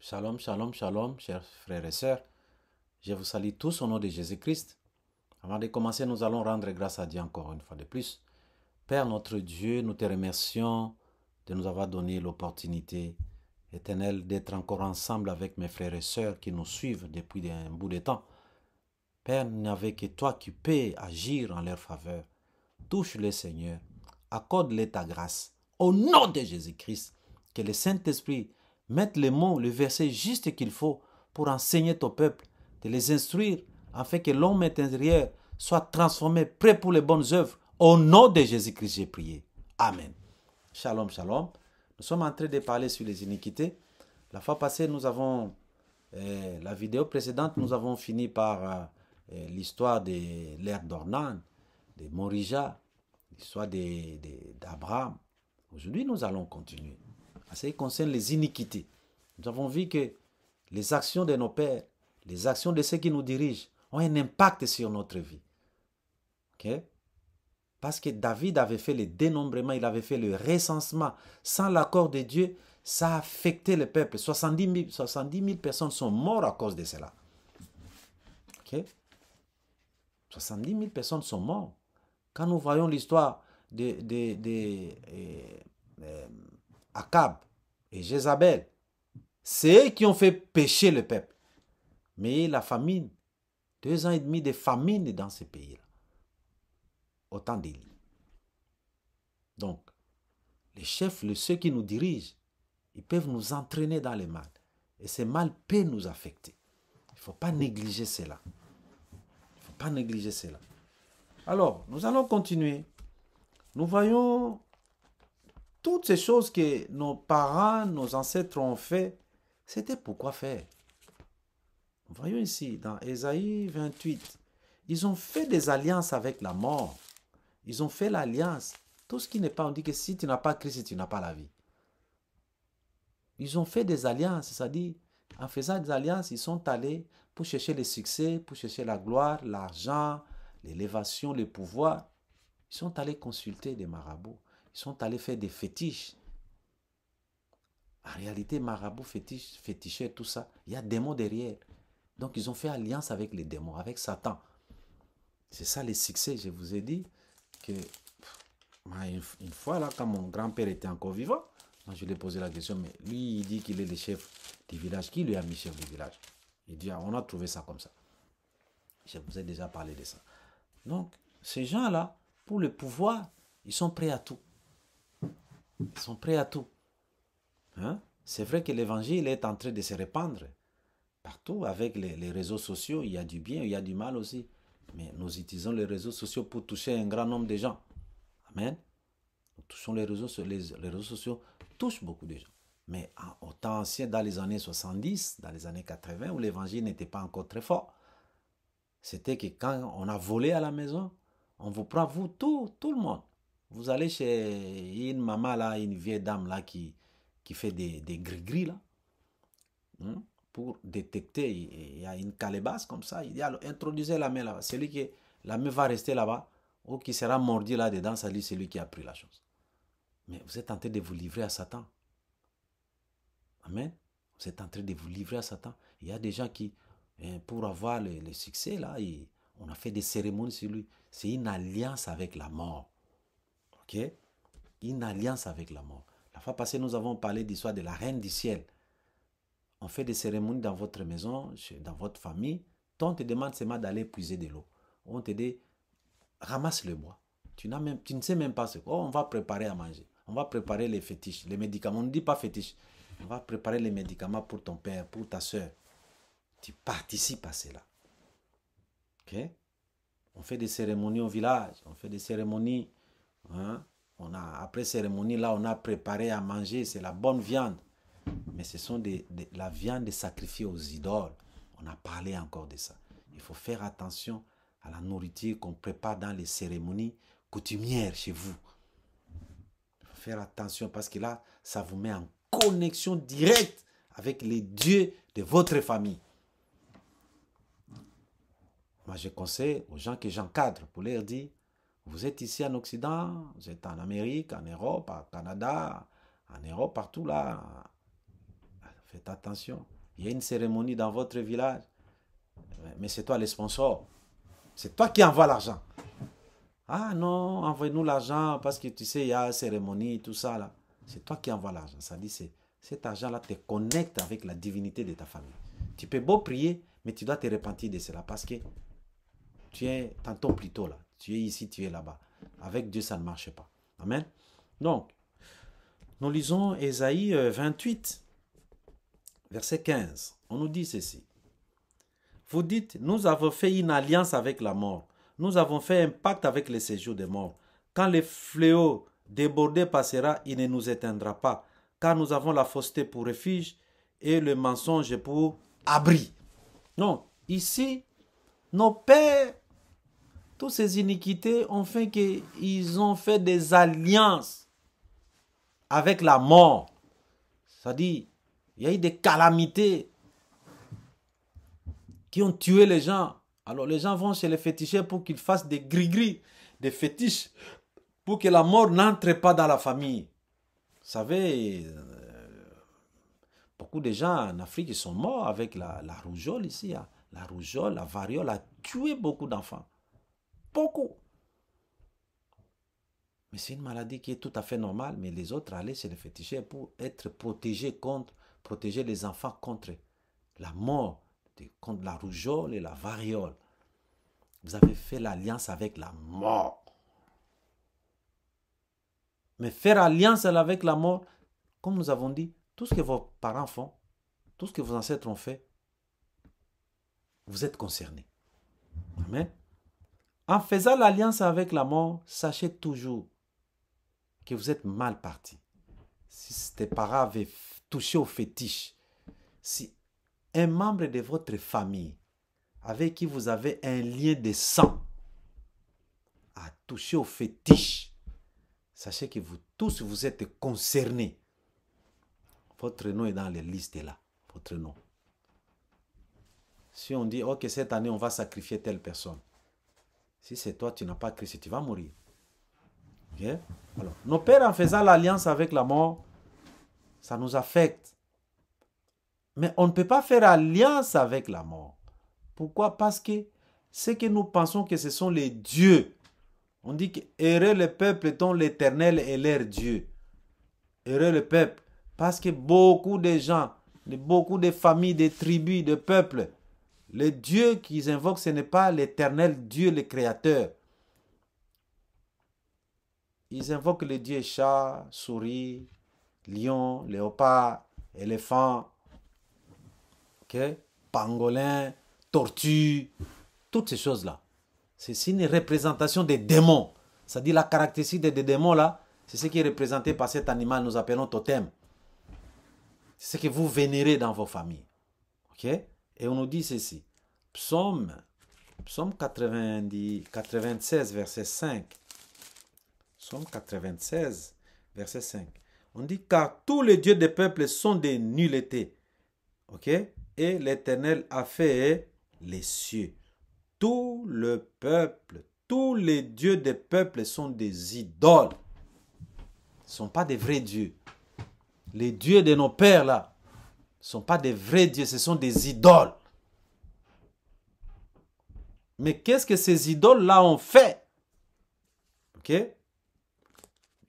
Shalom, shalom, shalom, chers frères et sœurs. Je vous salue tous au nom de Jésus-Christ. Avant de commencer, nous allons rendre grâce à Dieu encore une fois de plus. Père notre Dieu, nous te remercions de nous avoir donné l'opportunité éternelle d'être encore ensemble avec mes frères et sœurs qui nous suivent depuis un bout de temps. Père, il n'y avait que toi qui peux agir en leur faveur. Touche-les, Seigneur. Accorde-les ta grâce. Au nom de Jésus-Christ, que le Saint-Esprit mette les mots, le verset juste qu'il faut pour enseigner ton peuple, de les instruire, afin que l'homme intérieur soit transformé, prêt pour les bonnes œuvres. Au nom de Jésus-Christ, j'ai prié. Amen. Shalom, shalom. Nous sommes en train de parler sur les iniquités. La fois passée, la vidéo précédente, nous avons fini par l'histoire de l'ère d'Ornan, de Morija, l'histoire d'Abraham. Aujourd'hui, nous allons continuer. En ce qui concerne les iniquités, nous avons vu que les actions de nos pères, les actions de ceux qui nous dirigent, ont un impact sur notre vie. Okay? Parce que David avait fait le dénombrement, il avait fait le recensement. Sans l'accord de Dieu, ça a affecté le peuple. 70 000 personnes sont mortes à cause de cela. Okay? 70 000 personnes sont mortes. Quand nous voyons l'histoire Akab et Jézabel, c'est eux qui ont fait pécher le peuple. Mais la famine, 2 ans et demi de famine dans ce pays-là. Autant d'Élie. Donc, les chefs, ceux qui nous dirigent, ils peuvent nous entraîner dans le mal. Et ce mal peut nous affecter. Il ne faut pas négliger cela. Il ne faut pas négliger cela. Alors, nous allons continuer. Nous voyons toutes ces choses que nos parents, nos ancêtres ont fait. C'était pourquoi faire. Voyons ici, dans Ésaïe 28, ils ont fait des alliances avec la mort. Ils ont fait l'alliance. Tout ce qui n'est pas, on dit que si tu n'as pas Christ, tu n'as pas la vie. Ils ont fait des alliances, c'est-à-dire, en faisant des alliances, ils sont allés pour chercher le succès, pour chercher la gloire, l'argent, l'élévation, le pouvoir. Ils sont allés consulter des marabouts. Ils sont allés faire des fétiches. En réalité, marabouts, féticheurs, tout ça, il y a des démons derrière. Donc, ils ont fait alliance avec les démons, avec Satan. C'est ça le succès. Je vous ai dit que une fois, là, quand mon grand-père était encore vivant, moi, je lui ai posé la question, mais lui, il dit qu'il est le chef du village. Qui lui a mis chef du village? Il dit, on a trouvé ça comme ça. Je vous ai déjà parlé de ça. Donc, ces gens-là, pour le pouvoir, ils sont prêts à tout. Ils sont prêts à tout. Hein? C'est vrai que l'évangile est en train de se répandre. Partout, avec les réseaux sociaux, il y a du bien, il y a du mal aussi. Mais nous utilisons les réseaux sociaux pour toucher un grand nombre de gens. Amen. Nous touchons les réseaux sociaux touchent beaucoup de gens. Mais au temps ancien, dans les années 70, dans les années 80, où l'évangile n'était pas encore très fort, c'était que quand on a volé à la maison, on vous prend, vous, tout le monde. Vous allez chez une maman, là, une vieille dame là, qui fait des gris-gris, là. Pour détecter, il y a une calebasse comme ça, il dit, alors, introduisez la main là-bas. Celui qui, la main va rester là-bas, ou qui sera mordu là-dedans, c'est lui qui a pris la chose. Mais vous êtes en train de vous livrer à Satan. Amen. Vous êtes en train de vous livrer à Satan. Il y a des gens qui, pour avoir le succès, là, on a fait des cérémonies sur lui. C'est une alliance avec la mort. Ok? Une alliance avec la mort. La fois passée, nous avons parlé de l'histoire de la reine du ciel. On fait des cérémonies dans votre maison, dans votre famille. On te demande seulement d'aller puiser de l'eau. On te dit, ramasse le bois. Tu ne sais même pas ce qu'on on va préparer à manger. On va préparer les fétiches, les médicaments. On ne dit pas fétiches. On va préparer les médicaments pour ton père, pour ta soeur. Tu participes à cela. Ok? On fait des cérémonies au village. On fait des cérémonies. Hein? Après cérémonie, là, on a préparé à manger. C'est la bonne viande. Mais ce sont la viande sacrifiée aux idoles. On a parlé encore de ça. Il faut faire attention à la nourriture qu'on prépare dans les cérémonies coutumières chez vous. Il faut faire attention parce que là, ça vous met en connexion directe avec les dieux de votre famille. Moi, je conseille aux gens que j'encadre pour leur dire, vous êtes ici en Occident, vous êtes en Amérique, en Europe, au Canada, en Europe, partout là. Faites attention. Il y a une cérémonie dans votre village, mais c'est toi le sponsor. C'est toi qui envoie l'argent. Ah non, envoie-nous l'argent parce que tu sais, il y a une cérémonie, tout ça là. C'est toi qui envoie l'argent. Ça dit, cet argent-là te connecte avec la divinité de ta famille. Tu peux beau prier, mais tu dois te repentir de cela parce que tu es tantôt plutôt là. Tu es ici, tu es là-bas. Avec Dieu, ça ne marche pas. Amen. Donc, nous lisons Ésaïe 28, verset 15. On nous dit ceci. Vous dites, nous avons fait une alliance avec la mort. Nous avons fait un pacte avec le séjour des morts. Quand le fléau débordé passera, il ne nous éteindra pas. Car nous avons la fausseté pour refuge et le mensonge pour abri. Non, ici, nos pères, toutes ces iniquités ont fait qu'ils ont fait des alliances avec la mort. C'est-à-dire, il y a eu des calamités qui ont tué les gens. Alors les gens vont chez les féticheurs pour qu'ils fassent des gris-gris, des fétiches, pour que la mort n'entre pas dans la famille. Vous savez, beaucoup de gens en Afrique sont morts avec la rougeole ici. Hein. La rougeole, la variole a tué beaucoup d'enfants. Beaucoup. Mais c'est une maladie qui est tout à fait normale, mais les autres allaient chez les féticheurs pour être protégés contre, protéger les enfants contre la mort, contre la rougeole et la variole. Vous avez fait l'alliance avec la mort. Mais faire alliance avec la mort, comme nous avons dit, tout ce que vos parents font, tout ce que vos ancêtres ont fait, vous êtes concernés. Amen. En faisant l'alliance avec la mort, sachez toujours que vous êtes mal parti. Si tes parents avaient touché au fétiche, si un membre de votre famille avec qui vous avez un lien de sang a touché au fétiche, sachez que vous tous, vous êtes concernés. Votre nom est dans les listes là. Votre nom. Si on dit, ok, cette année, on va sacrifier telle personne. Si c'est toi, tu n'as pas Christ, tu vas mourir. Okay? Alors, nos pères, en faisant l'alliance avec la mort, ça nous affecte. Mais on ne peut pas faire alliance avec la mort. Pourquoi? Parce que ce que nous pensons que ce sont les dieux. On dit que heureux le peuple dont l'Éternel est leur Dieu. Heureux le peuple. Parce que beaucoup de gens, beaucoup de familles, de tribus, de peuples, le Dieu qu'ils invoquent, ce n'est pas l'Éternel Dieu, le Créateur. Ils invoquent les dieux chat, souris, lion, léopard, éléphant, okay? Pangolin, tortue, toutes ces choses-là. C'est une représentation des démons. C'est-à-dire la caractéristique des démons là, c'est ce qui est représenté par cet animal, nous appelons totem. C'est ce que vous vénérez dans vos familles. Ok? Et on nous dit ceci. Psaume 96, verset 5. Psaume 96, verset 5. On dit, car tous les dieux des peuples sont des nulletés. Ok? Et l'Éternel a fait les cieux. Tout le peuple, tous les dieux des peuples sont des idoles. Ce ne sont pas des vrais dieux. Les dieux de nos pères là, ne sont pas des vrais dieux, ce sont des idoles. Mais qu'est-ce que ces idoles-là ont fait? Ok?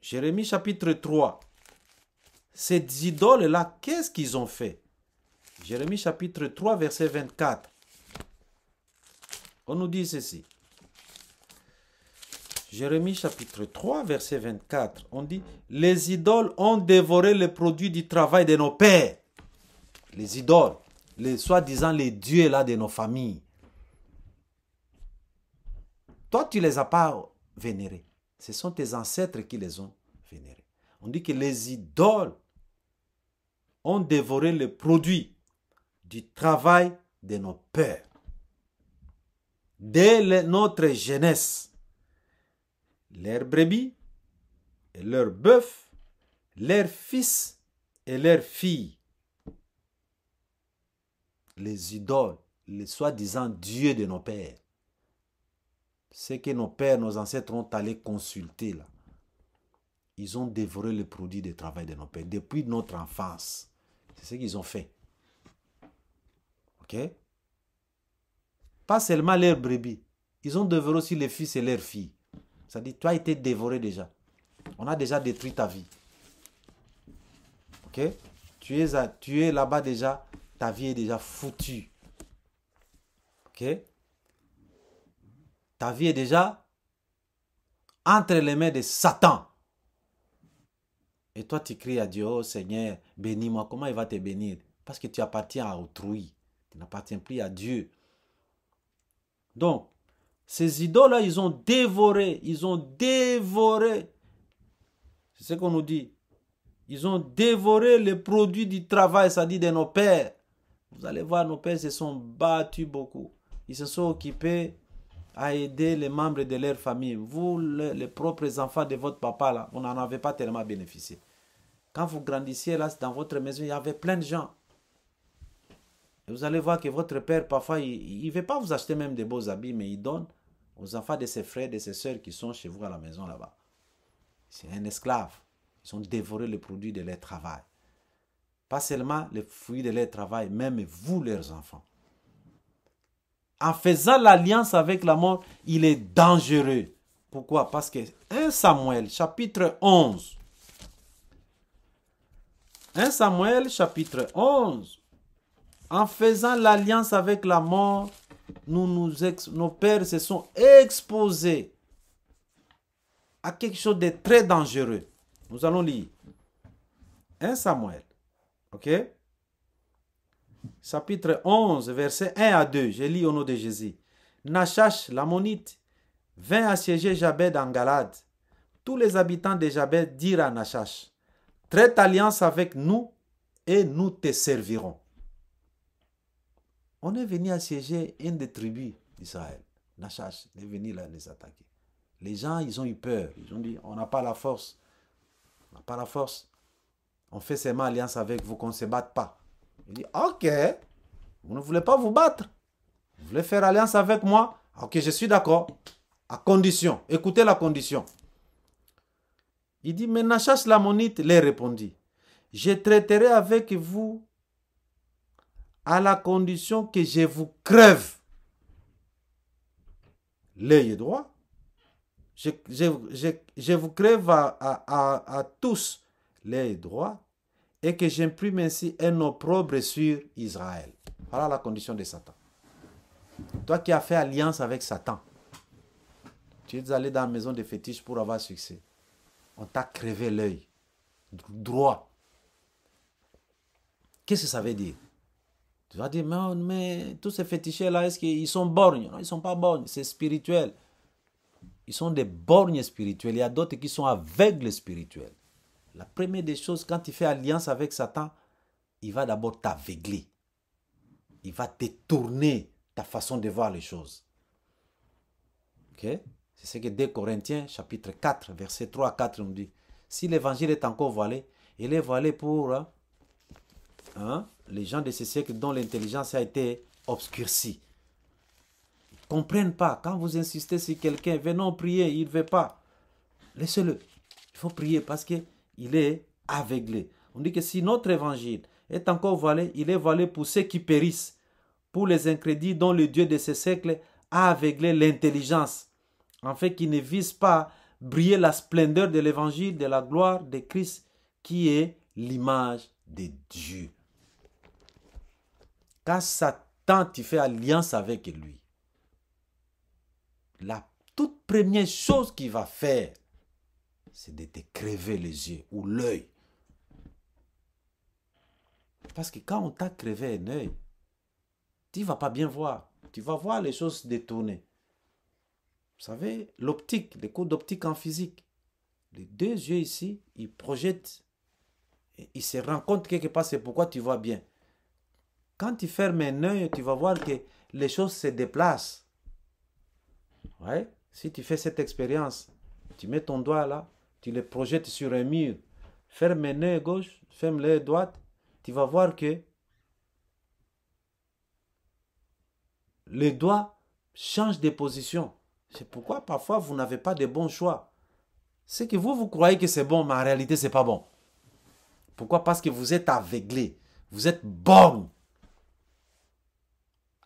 Jérémie chapitre 3. Ces idoles-là, qu'est-ce qu'ils ont fait? Jérémie chapitre 3, verset 24. On nous dit ceci. Jérémie chapitre 3, verset 24. On dit, les idoles ont dévoré le produit du travail de nos pères. Les idoles, les soi-disant les dieux là de nos familles. Toi, tu ne les as pas vénérés. Ce sont tes ancêtres qui les ont vénérés. On dit que les idoles ont dévoré le produit du travail de nos pères. Dès notre jeunesse, leurs brebis et leurs bœufs, leurs fils et leurs filles. Les idoles, les soi-disant dieux de nos pères. Ce que nos pères, nos ancêtres ont allé consulter là. Ils ont dévoré le produit du travail de nos pères depuis notre enfance. C'est ce qu'ils ont fait. Ok? Pas seulement leurs brebis. Ils ont dévoré aussi les fils et leurs filles. Ça dit, tu as été dévoré déjà. On a déjà détruit ta vie. Ok? Tu es là-bas déjà. Ta vie est déjà foutue. Ok? Ta vie est déjà entre les mains de Satan. Et toi, tu cries à Dieu, oh Seigneur, bénis-moi. Comment il va te bénir? Parce que tu appartiens à autrui. Tu n'appartiens plus à Dieu. Donc, ces idoles-là, ils ont dévoré. Ils ont dévoré. C'est ce qu'on nous dit. Ils ont dévoré les produits du travail, c'est-à-dire de nos pères. Vous allez voir, nos pères se sont battus beaucoup. Ils se sont occupés à aider les membres de leur famille. Vous, les propres enfants de votre papa, là, vous n'en avez pas tellement bénéficié. Quand vous grandissiez là, dans votre maison, il y avait plein de gens. Et vous allez voir que votre père, parfois, il ne veut pas vous acheter même des beaux habits, mais il donne aux enfants de ses frères, de ses sœurs qui sont chez vous à la maison là-bas. C'est un esclave. Ils ont dévoré les produits de leur travail. Pas seulement les fruits de leur travail, même vous, leurs enfants. En faisant l'alliance avec la mort, il est dangereux. Pourquoi? Parce que 1 Samuel, chapitre 11. 1 Samuel, chapitre 11. En faisant l'alliance avec la mort, nos pères se sont exposés à quelque chose de très dangereux. Nous allons lire 1 Samuel, ok? Chapitre 11, versets 1 à 2. Je lis au nom de Jésus. Nachash, l'ammonite, vint assiéger Jabed en Galade. Tous les habitants de Jabed dirent à Nachash, traite alliance avec nous et nous te servirons. On est venu assiéger une des tribus d'Israël. Nachash est venu là les attaquer. Les gens, ils ont eu peur. Ils ont dit, on n'a pas la force. On n'a pas la force. On fait seulement alliance avec vous, qu'on ne se batte pas. Il dit, ok, vous ne voulez pas vous battre. Vous voulez faire alliance avec moi? Ok, je suis d'accord. À condition. Écoutez la condition. Il dit, mais Nachash l'ammonite leur répondit, je traiterai avec vous à la condition que je vous crève l'œil droit. Je vous crève à tous l'œil droit et que j'imprime ainsi un opprobre sur Israël. Voilà la condition de Satan. Toi qui as fait alliance avec Satan, tu es allé dans la maison des fétiches pour avoir succès. On t'a crevé l'œil droit. Qu'est-ce que ça veut dire? Tu vas dire, mais tous ces féticheurs-là, est-ce qu'ils sont borgnes? Non, ils ne sont pas borgnes, c'est spirituel. Ils sont des borgnes spirituels. Il y a d'autres qui sont aveugles spirituels. La première des choses, quand tu fais alliance avec Satan, il va d'abord t'aveugler. Il va détourner ta façon de voir les choses. Ok? C'est ce que 2 Corinthiens, chapitre 4, verset 3 à 4 nous dit. Si l'évangile est encore voilé, il est voilé pour les gens de ce siècle dont l'intelligence a été obscurcie. Ils ne comprennent pas. Quand vous insistez sur quelqu'un, venons prier, il ne veut pas. Laissez-le. Il faut prier parce qu'il est aveuglé. On dit que si notre évangile est encore voilé, il est voilé pour ceux qui périssent, pour les incrédules dont le Dieu de ce siècle a aveuglé l'intelligence, en fait qu'ils ne visent pas briller la splendeur de l'évangile, de la gloire de Christ, qui est l'image de Dieu. Quand Satan, tu fais alliance avec lui, la toute première chose qu'il va faire, c'est de te crever les yeux ou l'œil. Parce que quand on t'a crevé un œil, tu ne vas pas bien voir. Tu vas voir les choses détournées. Vous savez, l'optique, les cours d'optique en physique, les deux yeux ici, ils projettent, ils se rendent compte quelque part, c'est pourquoi tu vois bien. Quand tu fermes un œil, tu vas voir que les choses se déplacent. Ouais? Si tu fais cette expérience, tu mets ton doigt là, tu le projettes sur un mur, ferme un œil gauche, ferme l'œil droit, tu vas voir que le doigt change de position. C'est pourquoi parfois vous n'avez pas de bons choix. C'est que vous croyez que c'est bon, mais en réalité, ce n'est pas bon. Pourquoi? Parce que vous êtes aveuglé. Vous êtes borgne.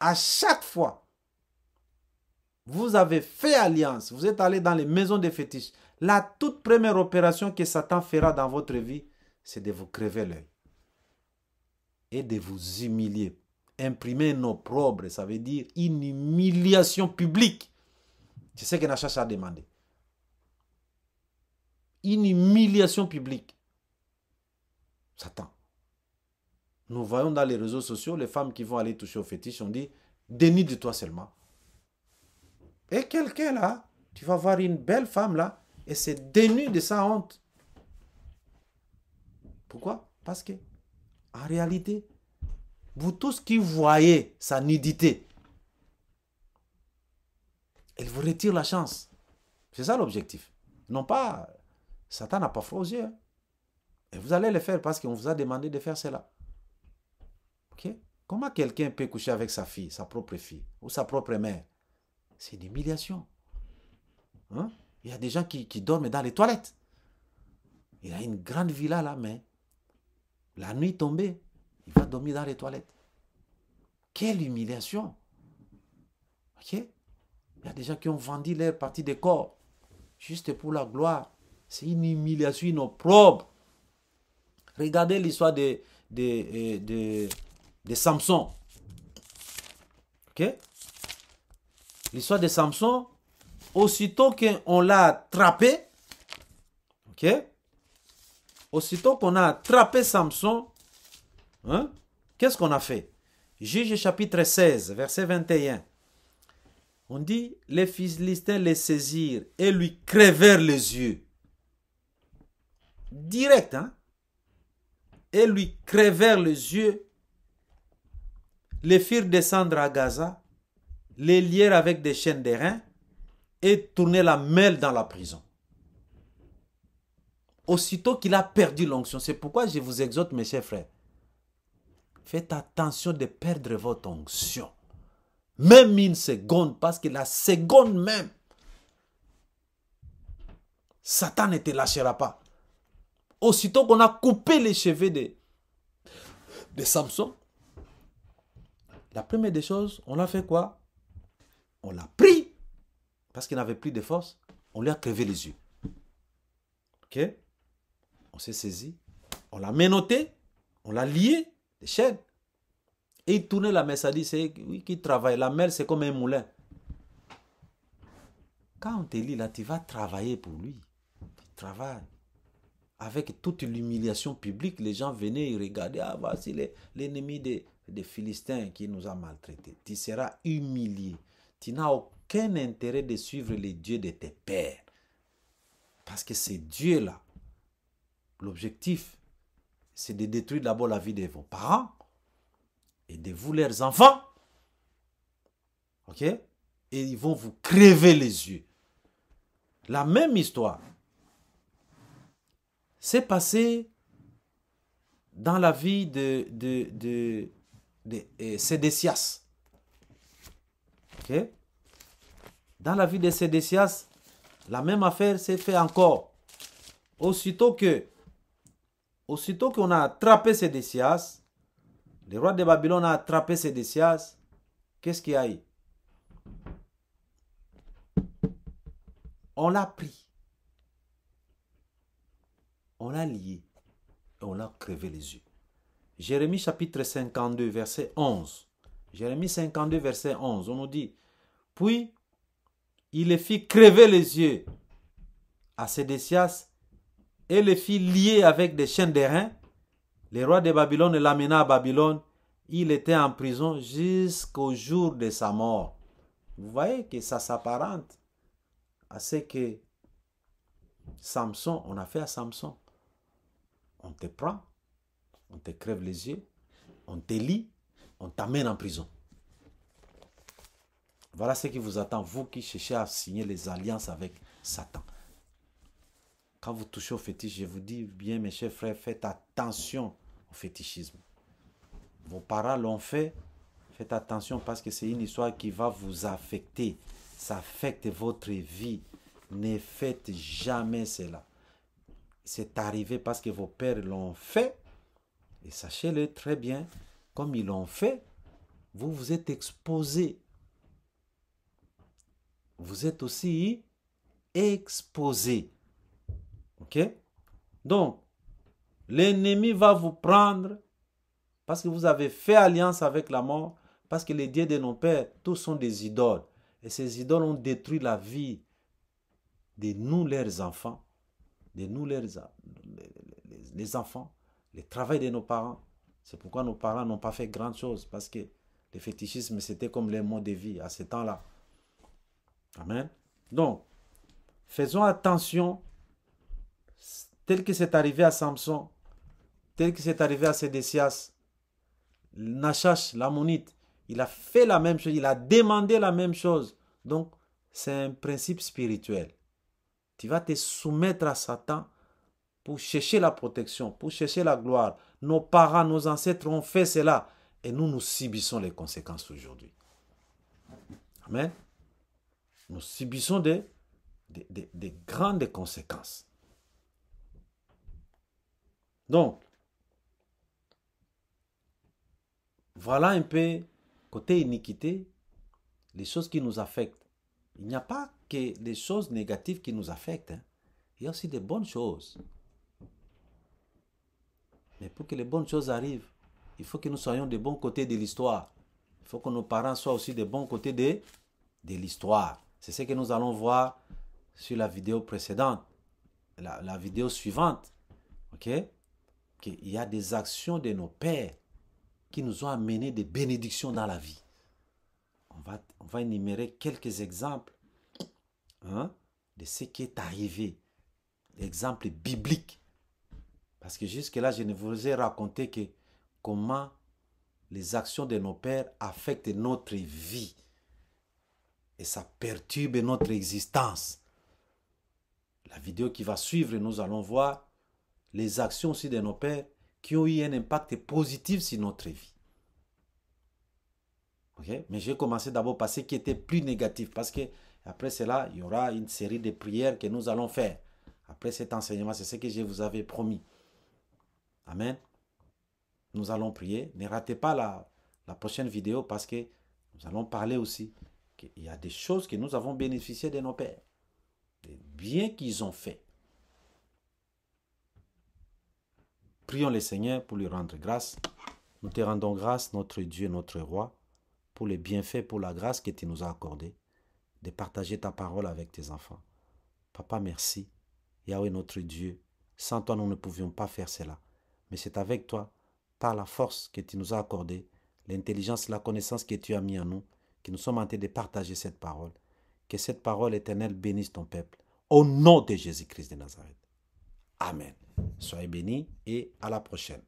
À chaque fois, vous avez fait alliance, vous êtes allé dans les maisons des fétiches. La toute première opération que Satan fera dans votre vie, c'est de vous crever l'œil et de vous humilier. Imprimer un opprobre, ça veut dire une humiliation publique. C'est ce que Nachacha a demandé. Une humiliation publique. Satan. Nous voyons dans les réseaux sociaux les femmes qui vont aller toucher au fétiche, on dit, dénie de toi seulement. Et quelqu'un là, tu vas voir une belle femme là, et c'est dénu de sa honte. Pourquoi? Parce que, en réalité, vous tous qui voyez sa nudité, elle vous retire la chance. C'est ça l'objectif. Non pas, Satan n'a pas froid aux yeux. Hein. Et vous allez le faire parce qu'on vous a demandé de faire cela. Ok? Comment quelqu'un peut coucher avec sa fille, sa propre fille, ou sa propre mère? C'est une humiliation. Hein? Il y a des gens qui dorment dans les toilettes. Il a une grande villa là, mais la nuit tombée, il va dormir dans les toilettes. Quelle humiliation! Ok? Il y a des gens qui ont vendu leur partie de corps juste pour la gloire. C'est une humiliation, une opprobre. Regardez l'histoire de Samson. Ok? L'histoire de Samson, aussitôt qu'on l'a attrapé, ok? Aussitôt qu'on a attrapé Samson, hein, qu'est-ce qu'on a fait? Juge chapitre 16, verset 21. On dit, les Philistins les saisirent et lui crevèrent les yeux. Direct, hein? Et lui crevèrent les yeux, les firent descendre à Gaza, les lièrent avec des chaînes d'airain et tourner la mêle dans la prison. Aussitôt qu'il a perdu l'onction, c'est pourquoi je vous exhorte, mes chers frères, faites attention de perdre votre onction. Même une seconde, parce que la seconde même, Satan ne te lâchera pas. Aussitôt qu'on a coupé les cheveux de Samson, la première des choses, on a fait quoi? On l'a pris, parce qu'il n'avait plus de force, on lui a crevé les yeux. Ok? On s'est saisi, on l'a menotté, on l'a lié, des chaînes. Et il tournait la mèche, ça dit, c'est oui, qui travaille. La mêle, c'est comme un moulin. Quand on te lit là, tu vas travailler pour lui. Tu travailles. Avec toute l'humiliation publique, les gens venaient et regardaient, ah, voici l'ennemi des Philistins qui nous a maltraités. Tu seras humilié. Tu n'as aucun intérêt de suivre les dieux de tes pères. Parce que ces dieux-là, l'objectif, c'est de détruire d'abord la vie de vos parents et de vous, leurs enfants. Ok? Et ils vont vous crever les yeux. La même histoire s'est passée dans la vie de Sédécias. Ok? Dans la vie de Sédécias, la même affaire s'est faite encore. Aussitôt qu'on a attrapé Sédécias, le roi de Babylone a attrapé Sédécias, qu'est-ce qu'il y a eu? On l'a pris. On l'a lié. Et on l'a crevé les yeux. Jérémie chapitre 52, verset 11. Jérémie 52, verset 11. On nous dit, puis il les fit crever les yeux à Sédécias et les fit lier avec des chaînes d'airain. Le roi de Babylone l'amena à Babylone. Il était en prison jusqu'au jour de sa mort. Vous voyez que ça s'apparente à ce que Samson, on a fait à Samson. On te prend, on te crève les yeux, on te lie, on t'amène en prison. Voilà ce qui vous attend, vous qui cherchez à signer les alliances avec Satan. Quand vous touchez au fétiche, je vous dis bien, mes chers frères, faites attention au fétichisme. Vos parents l'ont fait, faites attention parce que c'est une histoire qui va vous affecter. Ça affecte votre vie. Ne faites jamais cela. C'est arrivé parce que vos pères l'ont fait Et sachez-le très bien, comme ils l'ont fait, vous vous êtes exposé. Vous êtes aussi exposé. Ok? Donc, l'ennemi va vous prendre parce que vous avez fait alliance avec la mort, parce que les dieux de nos pères, tous sont des idoles. Et ces idoles ont détruit la vie de nous, leurs enfants, de nous, les enfants, le travail de nos parents. C'est pourquoi nos parents n'ont pas fait grand chose, parce que le fétichisme, c'était comme les mots de vie à ce temps-là. Amen. Donc, faisons attention, tel que c'est arrivé à Samson, tel que c'est arrivé à Sédécias, Nachash, l'ammonite, il a fait la même chose, il a demandé la même chose. Donc, c'est un principe spirituel. Tu vas te soumettre à Satan pour chercher la protection, pour chercher la gloire. Nos parents, nos ancêtres ont fait cela et nous subissons les conséquences aujourd'hui. Amen. Nous subissons des grandes conséquences. Donc, voilà un peu, côté iniquité, les choses qui nous affectent. Il n'y a pas que des choses négatives qui nous affectent. Il y a aussi des bonnes choses. Mais pour que les bonnes choses arrivent, il faut que nous soyons des bons côtés de l'histoire. Il faut que nos parents soient aussi des bons côtés de l'histoire. C'est ce que nous allons voir sur la vidéo précédente, la vidéo suivante. Ok? Qu'il y a des actions de nos pères qui nous ont amené des bénédictions dans la vie. On va énumérer quelques exemples de ce qui est arrivé. Exemples bibliques. Parce que jusque-là, je ne vous ai raconté que comment les actions de nos pères affectent notre vie. Et ça perturbe notre existence. La vidéo qui va suivre, nous allons voir les actions aussi de nos pères qui ont eu un impact positif sur notre vie. Okay? Mais je vais commencer d'abord par ce qui était plus négatif. Parce que après cela, il y aura une série de prières que nous allons faire. Après cet enseignement, c'est ce que je vous avais promis. Amen. Nous allons prier. Ne ratez pas la prochaine vidéo parce que nous allons parler aussi qu'il y a des choses que nous avons bénéficié de nos pères. Des biens qu'ils ont fait. Prions le Seigneur pour lui rendre grâce. Nous te rendons grâce, notre Dieu, notre Roi, pour les bienfaits, pour la grâce que tu nous as accordée de partager ta parole avec tes enfants. Papa, merci. Yahweh, notre Dieu, sans toi, nous ne pouvions pas faire cela. Mais c'est avec toi, par la force que tu nous as accordée, l'intelligence, la connaissance que tu as mis en nous, que nous sommes en train de partager cette parole. Que cette parole éternelle bénisse ton peuple. Au nom de Jésus-Christ de Nazareth. Amen. Soyez bénis et à la prochaine.